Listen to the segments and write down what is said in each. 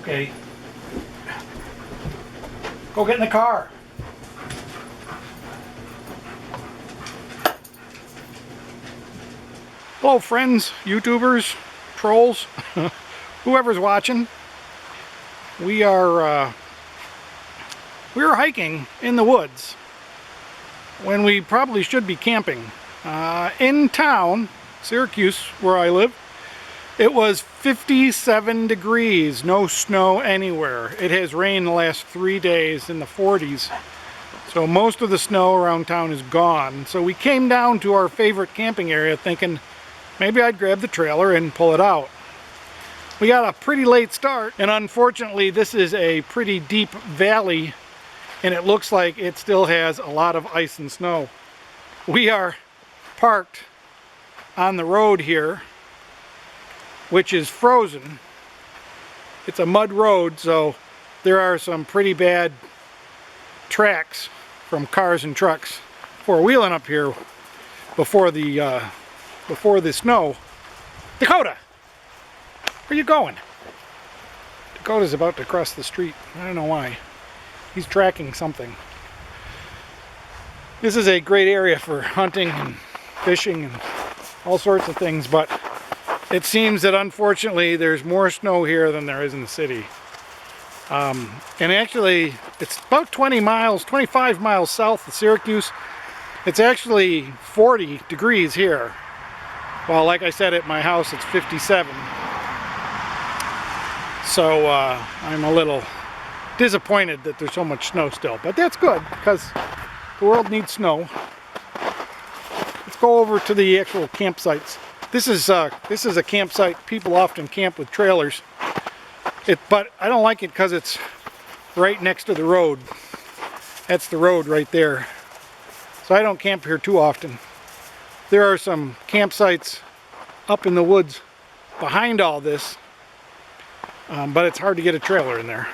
Okay. Go get in the car. Hello friends, YouTubers, trolls, whoever's watching. We're hiking in the woods when we probably should be camping. In town, Syracuse, where I live, it was 57 degrees, no snow anywhere. It has rained the last 3 days in the 40s. So most of the snow around town is gone. So we came down to our favorite camping area thinking maybe I'd grab the trailer and pull it out. We got a pretty late start, and unfortunately this is a pretty deep valley and it looks like it still has a lot of ice and snow. We are parked on the road here, which is frozen. It's a mud road, so there are some pretty bad tracks from cars and trucks four-wheeling up here before the snow. Dakota, where you going? Dakota's about to cross the street. I don't know why. He's tracking something. This is a great area for hunting and fishing and all sorts of things, but it seems that unfortunately there's more snow here than there is in the city. And actually it's about 25 miles south of Syracuse. It's actually 40 degrees here. Well, like I said, at my house it's 57. So I'm a little disappointed that there's so much snow still, but that's good because the world needs snow. Let's go over to the actual campsites. This is a campsite. People often camp with trailers, but I don't like it because it's right next to the road. That's the road right there. So I don't camp here too often. There are some campsites up in the woods behind all this, but it's hard to get a trailer in there.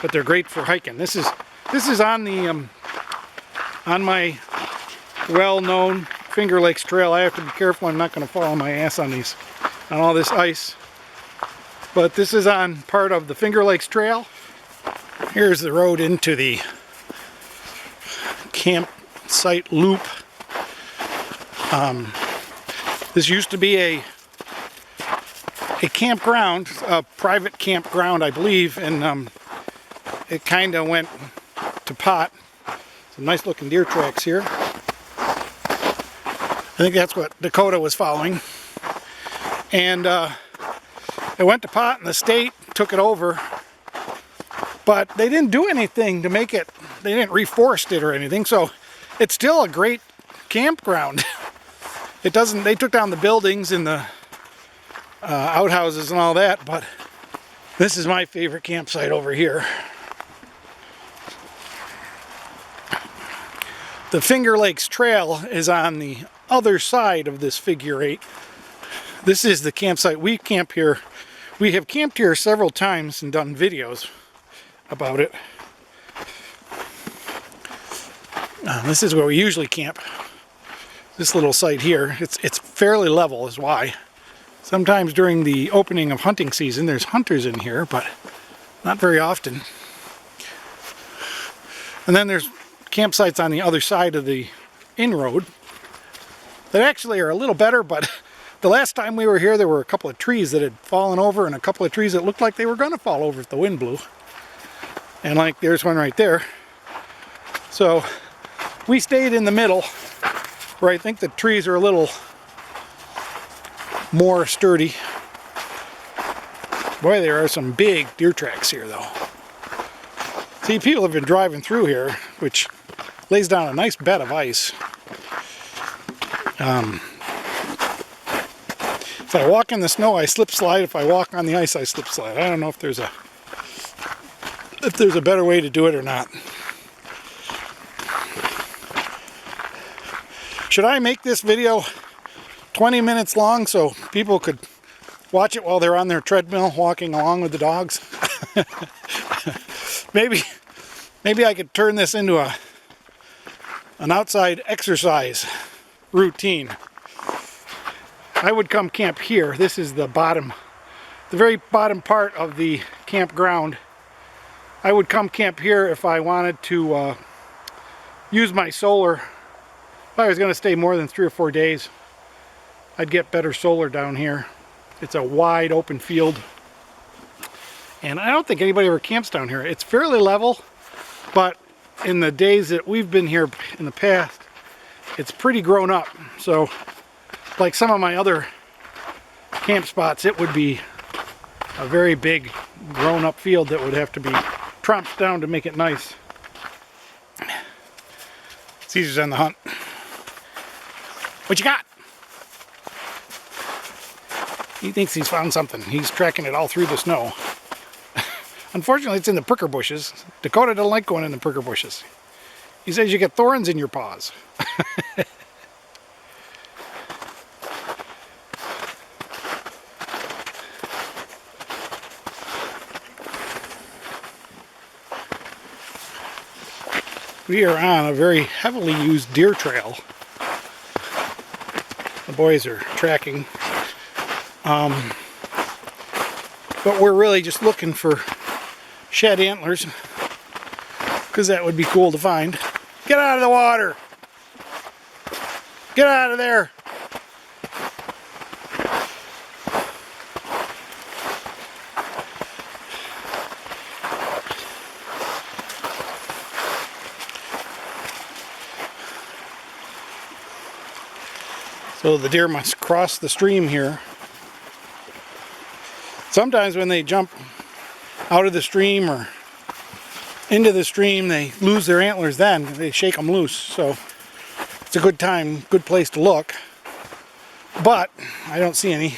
But they're great for hiking. This is on the on my well-known Finger Lakes Trail. I have to be careful I'm not going to fall on my ass on all this ice. But this is on part of the Finger Lakes Trail. Here's the road into the campsite loop. This used to be a campground, a private campground, I believe, and it kind of went to pot. Some nice looking deer tracks here. I think that's what Dakota was following. And it went to pot and the state took it over. But they didn't do anything to make it, they didn't reforest it or anything, so it's still a great campground. It doesn't, they took down the buildings and the outhouses and all that, but this is my favorite campsite over here. The Finger Lakes Trail is on the other side of this figure 8. This is the campsite. We camp here. We have camped here several times and done videos about it. This is where we usually camp. This little site here. It's fairly level is why. Sometimes during the opening of hunting season there's hunters in here, but not very often. And then there's campsites on the other side of the inroad that actually are a little better, but the last time we were here there were a couple of trees that had fallen over and a couple of trees that looked like they were going to fall over if the wind blew. And like there's one right there. So we stayed in the middle where I think the trees are a little more sturdy. Boy, there are some big deer tracks here though. See, people have been driving through here, which lays down a nice bed of ice. If I walk in the snow, I slip slide. If I walk on the ice, I slip slide. I don't know if there's a better way to do it or not. Should I make this video 20 minutes long so people could watch it while they're on their treadmill walking along with the dogs? Maybe I could turn this into an outside exercise routine. I would come camp here. This is the bottom, the very bottom part of the campground. I would come camp here if I wanted to use my solar. If I was going to stay more than 3 or 4 days, I'd get better solar down here. It's a wide open field. And I don't think anybody ever camps down here. It's fairly level, but in the days that we've been here in the past, it's pretty grown up. So, like some of my other camp spots, it would be a very big grown up field that would have to be tromped down to make it nice. Caesar's on the hunt. What you got? He thinks he's found something. He's tracking it all through the snow. Unfortunately, it's in the pricker bushes. Dakota doesn't like going in the pricker bushes. He says you get thorns in your paws. We are on a very heavily used deer trail. The boys are tracking. But we're really just looking for shed antlers, because that would be cool to find. Get out of the water! Get out of there! So the deer must cross the stream here. Sometimes when they jump out of the stream or into the stream, they lose their antlers then. They shake them loose. So it's a good time, good place to look. But I don't see any.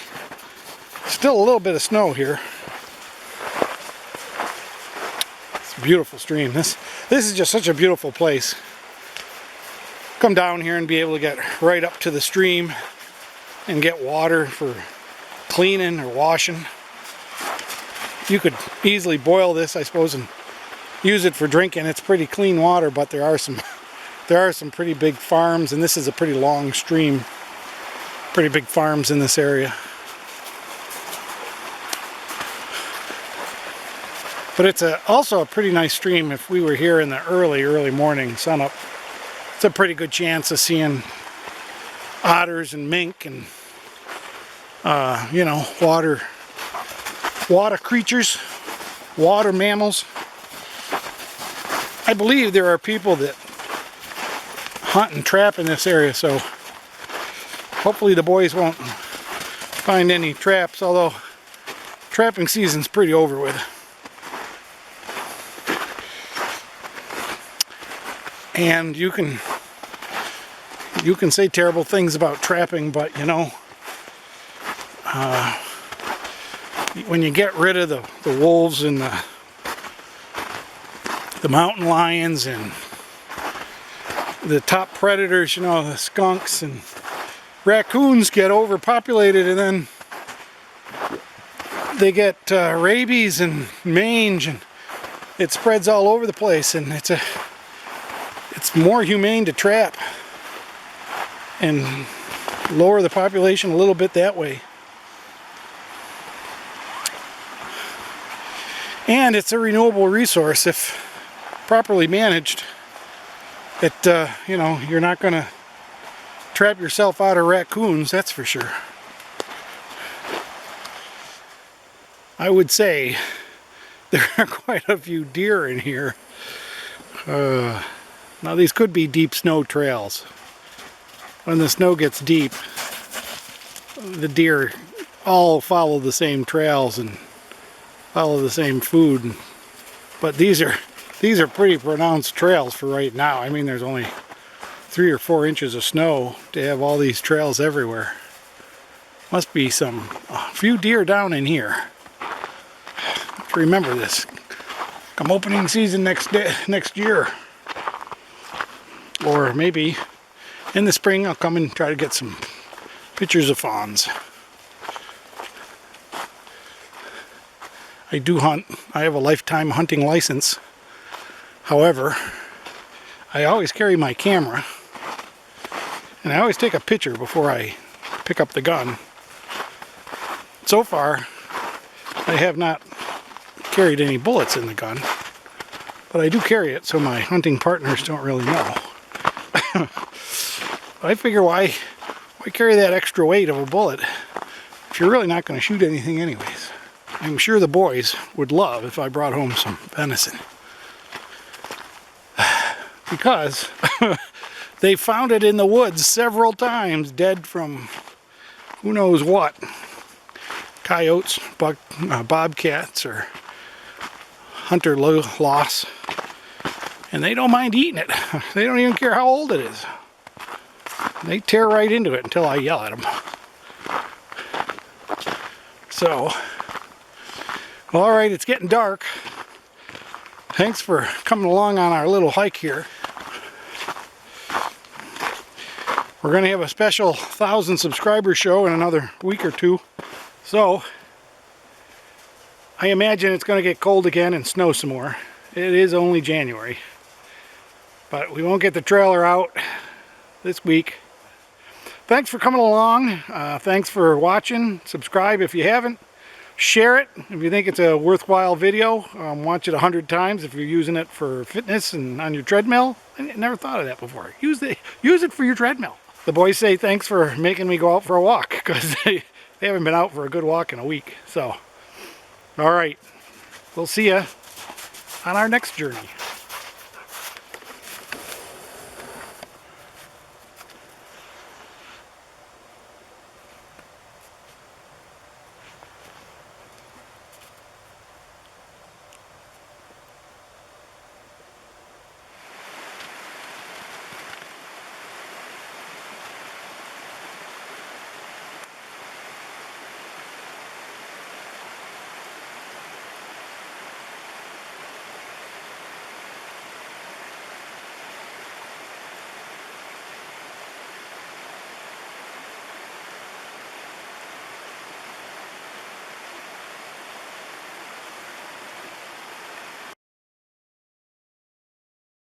Still a little bit of snow here. It's a beautiful stream. This is just such a beautiful place. Come down here and be able to get right up to the stream and get water for cleaning or washing. You could easily boil this, I suppose, and use it for drinking. It's pretty clean water, but there are some pretty big farms, and this is a pretty long stream. Pretty big farms in this area. But it's also a pretty nice stream. If we were here in the early morning sunup, it's a pretty good chance of seeing otters and mink and you know, water creatures, water mammals. I believe there are people that hunt and trap in this area, so hopefully the boys won't find any traps, although trapping season's pretty over with. And you can say terrible things about trapping, but you know, when you get rid of the wolves and the mountain lions and the top predators, you know, the skunks and raccoons get overpopulated, and then they get rabies and mange, and it spreads all over the place, and it's more humane to trap and lower the population a little bit that way. And it's a renewable resource if properly managed. You know, you're not going to trap yourself out of raccoons, that's for sure. I would say there are quite a few deer in here. Now these could be deep snow trails. When the snow gets deep, the deer all follow the same trails and follow the same food. But these are pretty pronounced trails for right now. I mean, there's only 3 or 4 inches of snow to have all these trails everywhere. Must be a few deer down in here. Have to remember this. Come opening season next year. Or maybe in the spring I'll come and try to get some pictures of fawns. I do hunt. I have a lifetime hunting license. However, I always carry my camera, and I always take a picture before I pick up the gun. So far, I have not carried any bullets in the gun, but I do carry it so my hunting partners don't really know. I figure why carry that extra weight of a bullet if you're really not going to shoot anything anyways. I'm sure the boys would love if I brought home some venison, because they found it in the woods several times, dead from who knows what. Coyotes, bobcats, or hunter loss. And they don't mind eating it. They don't even care how old it is. They tear right into it until I yell at them. So, well, alright, it's getting dark. Thanks for coming along on our little hike here. We're going to have a special 1,000 subscriber show in another week or two. So, I imagine it's going to get cold again and snow some more. It is only January. But we won't get the trailer out this week. Thanks for coming along. Thanks for watching. Subscribe if you haven't. Share it if you think it's a worthwhile video. Watch it 100 times if you're using it for fitness and on your treadmill. I never thought of that before. Use it for your treadmill. The boys say thanks for making me go out for a walk, because they haven't been out for a good walk in a week. So, all right. We'll see you on our next journey.